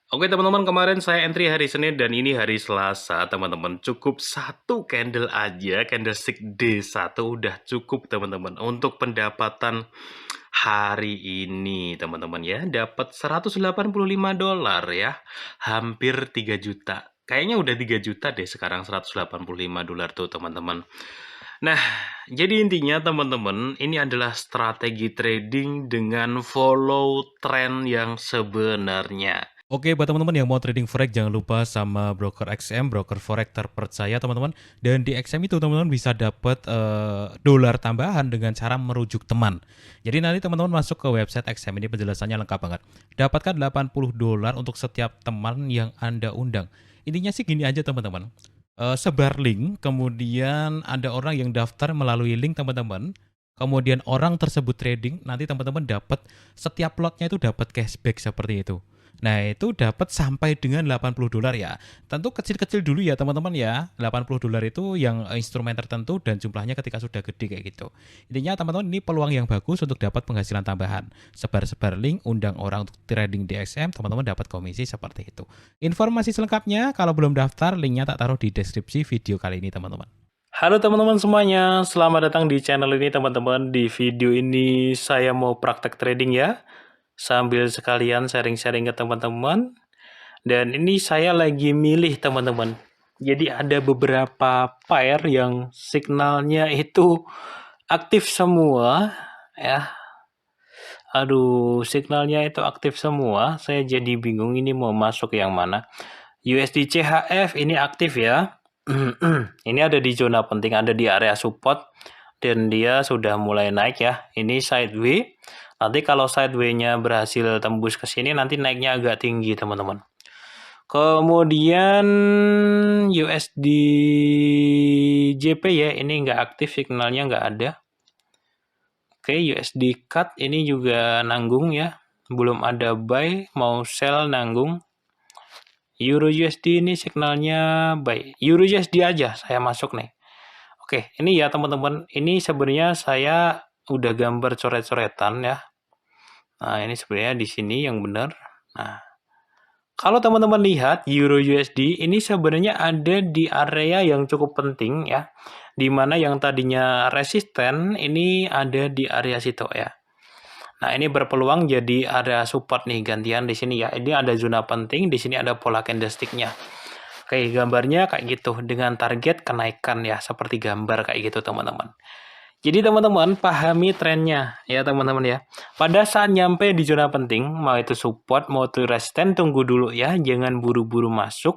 Oke teman-teman, kemarin saya entry hari Senin dan ini hari Selasa teman-teman. Cukup satu candle aja, candlestick D1 udah cukup teman-teman untuk pendapatan hari ini teman-teman ya. Dapat $185 ya, hampir 3 juta. Kayaknya udah 3 juta deh sekarang $185 tuh teman-teman. Nah, jadi intinya teman-teman, ini adalah strategi trading dengan follow trend yang sebenarnya. Oke, buat teman-teman yang mau trading forex, jangan lupa sama broker XM, broker forex terpercaya teman-teman. Dan di XM itu teman-teman bisa dapat dolar tambahan dengan cara merujuk teman. Jadi nanti teman-teman masuk ke website XM, ini penjelasannya lengkap banget. Dapatkan $80 untuk setiap teman yang Anda undang. Intinya sih gini aja teman-teman. Sebar link, kemudian ada orang yang daftar melalui link teman-teman. Kemudian orang tersebut trading, nanti teman-teman dapat setiap lotnya itu dapat cashback seperti itu. Nah, itu dapat sampai dengan $80 ya. Tentu kecil-kecil dulu ya teman-teman ya. $80 itu yang instrumen tertentu dan jumlahnya ketika sudah gede kayak gitu. Intinya teman-teman ini peluang yang bagus untuk dapat penghasilan tambahan. Sebar-sebar link, undang orang untuk trading di XM, teman-teman dapat komisi seperti itu. Informasi selengkapnya kalau belum daftar, linknya tak taruh di deskripsi video kali ini teman-teman. Halo teman-teman semuanya, selamat datang di channel ini teman-teman. Di video ini saya mau praktek trading ya, sambil sekalian sharing-sharing ke teman-teman. Dan ini saya lagi milih teman-teman. Jadi ada beberapa pair yang signalnya itu aktif semua ya. Aduh, signalnya itu aktif semua. Saya jadi bingung ini mau masuk yang mana. USD CHF ini aktif ya. Ini ada di zona penting, ada di area support dan dia sudah mulai naik ya. Ini sideway. Nanti kalau sideway-nya berhasil tembus ke sini nanti naiknya agak tinggi, teman-teman. Kemudian USD JP ya, ini nggak aktif, signalnya nggak ada. Oke, USD CAD ini juga nanggung ya. Belum ada buy, mau sell nanggung. Euro USD ini signalnya buy. Euro USD aja saya masuk nih. Oke, ini ya teman-teman. Ini sebenarnya saya udah gambar coret-coretan ya. Nah, ini sebenarnya di sini yang benar. Nah, kalau teman-teman lihat Euro USD ini sebenarnya ada di area yang cukup penting ya. Di mana yang tadinya resisten ini ada di area situ ya. Nah, ini berpeluang jadi area support nih, gantian di sini ya. Ini ada zona penting, di sini ada pola candlestick-nya. Oke, gambarnya kayak gitu dengan target kenaikan ya, seperti gambar kayak gitu teman-teman. Jadi teman-teman pahami trennya ya teman-teman ya. Pada saat nyampe di zona penting, mau itu support, mau itu resisten, tunggu dulu ya, jangan buru-buru masuk.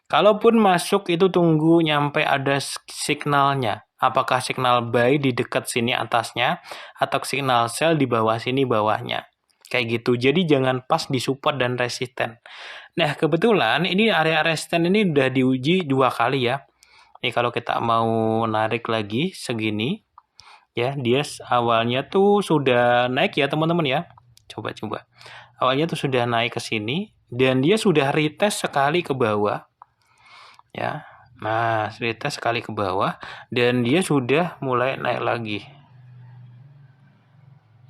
Kalaupun masuk itu tunggu nyampe ada signalnya. Apakah signal buy di dekat sini atasnya atau signal sell di bawah sini bawahnya. Kayak gitu. Jadi jangan pas di support dan resisten. Nah, kebetulan ini area resisten ini udah diuji 2 kali ya. Ini kalau kita mau narik lagi segini ya, dia awalnya tuh sudah naik ya teman-teman ya. Coba-coba. Awalnya tuh sudah naik ke sini dan dia sudah retest sekali ke bawah ya. Nah, retest sekali ke bawah dan dia sudah mulai naik lagi.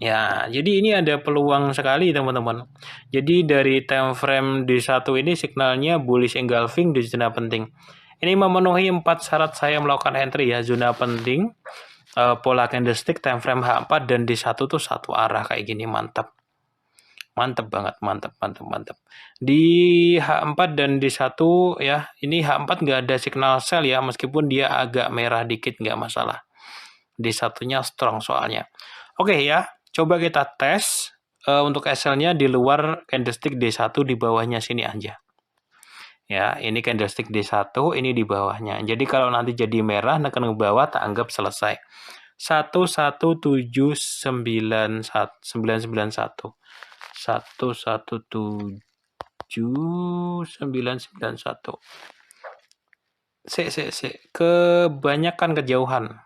Ya, jadi ini ada peluang sekali teman-teman. Jadi dari time frame D1 ini signalnya bullish engulfing di zona penting. Ini memenuhi 4 syarat saya melakukan entry ya, zona penting, pola candlestick, time frame H4 dan D1 tuh satu arah kayak gini, mantap. Mantap banget, mantap. Di H4 dan D1 ya, ini H4 nggak ada signal sell ya, meskipun dia agak merah dikit nggak masalah. D1-nya strong soalnya. Oke ya, coba kita tes untuk SL-nya di luar candlestick D1 di bawahnya sini aja. Ya, ini candlestick D1, ini di bawahnya. Jadi kalau nanti jadi merah, neken ke bawah, tak anggap selesai. 11791 991 117 991. Kebanyakan kejauhan.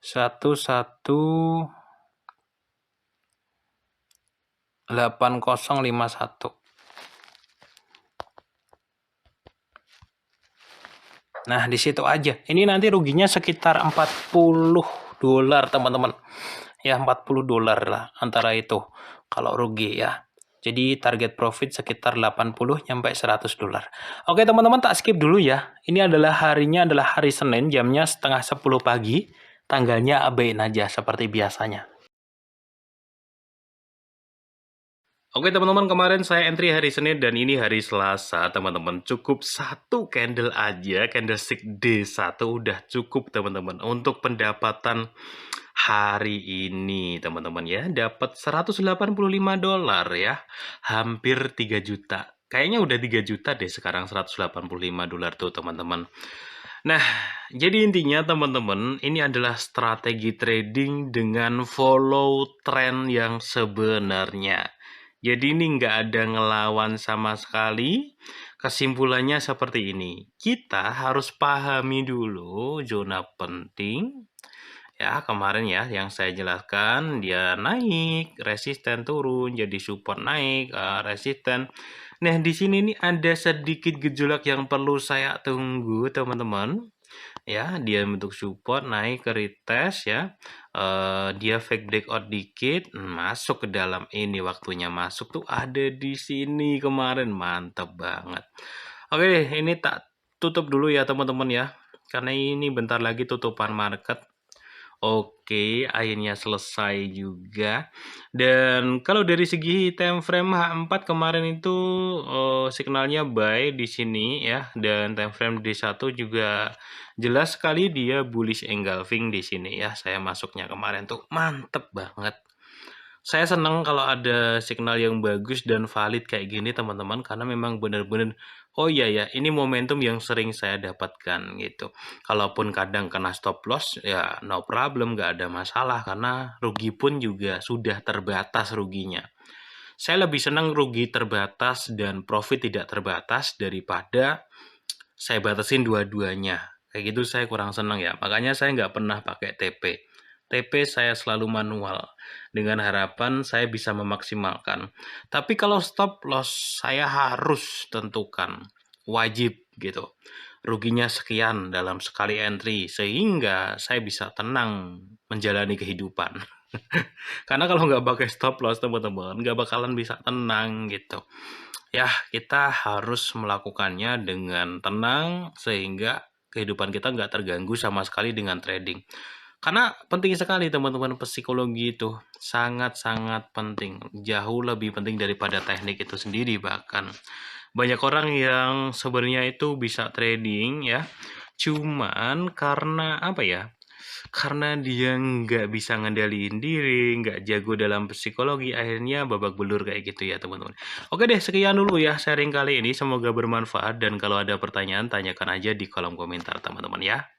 118051. Nah, di situ aja. Ini nanti ruginya sekitar $40 teman-teman. Ya, $40 lah antara itu kalau rugi ya. Jadi target profit sekitar 80 sampai 100 dolar. Oke teman-teman, tak skip dulu ya. Ini adalah harinya adalah hari Senin, jamnya setengah 10 pagi. Tanggalnya abain aja seperti biasanya. Oke teman-teman, kemarin saya entry hari Senin dan ini hari Selasa teman-teman. Cukup satu candle aja, candlestick D1 udah cukup teman-teman untuk pendapatan hari ini teman-teman ya. Dapat 185 dolar ya, hampir 3 juta. Kayaknya udah 3 juta deh sekarang 185 dolar tuh teman-teman. Nah, jadi intinya teman-teman, ini adalah strategi trading dengan follow trend yang sebenarnya. Jadi ini nggak ada ngelawan sama sekali. Kesimpulannya seperti ini. Kita harus pahami dulu zona penting. Ya, kemarin ya yang saya jelaskan, dia naik, resisten turun, jadi support naik, resisten. Nah, di sini nih ada sedikit gejolak yang perlu saya tunggu, teman-teman. Ya, dia bentuk support, naik ke retest ya. Dia fake breakout dikit, masuk ke dalam ini, waktunya masuk tuh ada di sini kemarin, mantap banget. Oke deh, ini tak tutup dulu ya teman-teman ya, karena ini bentar lagi tutupan market. Oke, akhirnya selesai juga. Dan kalau dari segi time frame H4 kemarin itu signalnya buy di sini ya, dan time frame D1 juga jelas sekali dia bullish engulfing di sini ya. Saya masuknya kemarin tuh mantep banget. Saya senang kalau ada signal yang bagus dan valid kayak gini teman-teman, karena memang benar-benar oh iya ya, ini momentum yang sering saya dapatkan gitu. Kalaupun kadang kena stop loss ya no problem, nggak ada masalah karena rugi pun juga sudah terbatas ruginya. Saya lebih senang rugi terbatas dan profit tidak terbatas daripada saya batasin dua-duanya. Kayak gitu saya kurang senang ya. Makanya saya nggak pernah pakai TP. TP saya selalu manual dengan harapan saya bisa memaksimalkan. Tapi kalau stop loss saya harus tentukan, wajib gitu. Ruginya sekian dalam sekali entry sehingga saya bisa tenang menjalani kehidupan. Karena kalau nggak pakai stop loss teman-teman nggak bakalan bisa tenang gitu. Ya, kita harus melakukannya dengan tenang sehingga kehidupan kita nggak terganggu sama sekali dengan trading. Karena penting sekali teman-teman, psikologi itu sangat-sangat penting. Jauh lebih penting daripada teknik itu sendiri bahkan. Banyak orang yang sebenarnya itu bisa trading ya, cuman karena apa ya? Karena dia nggak bisa ngendaliin diri, nggak jago dalam psikologi, akhirnya babak belur kayak gitu ya teman-teman. Oke deh, sekian dulu ya sharing kali ini. Semoga bermanfaat dan kalau ada pertanyaan tanyakan aja di kolom komentar teman-teman ya.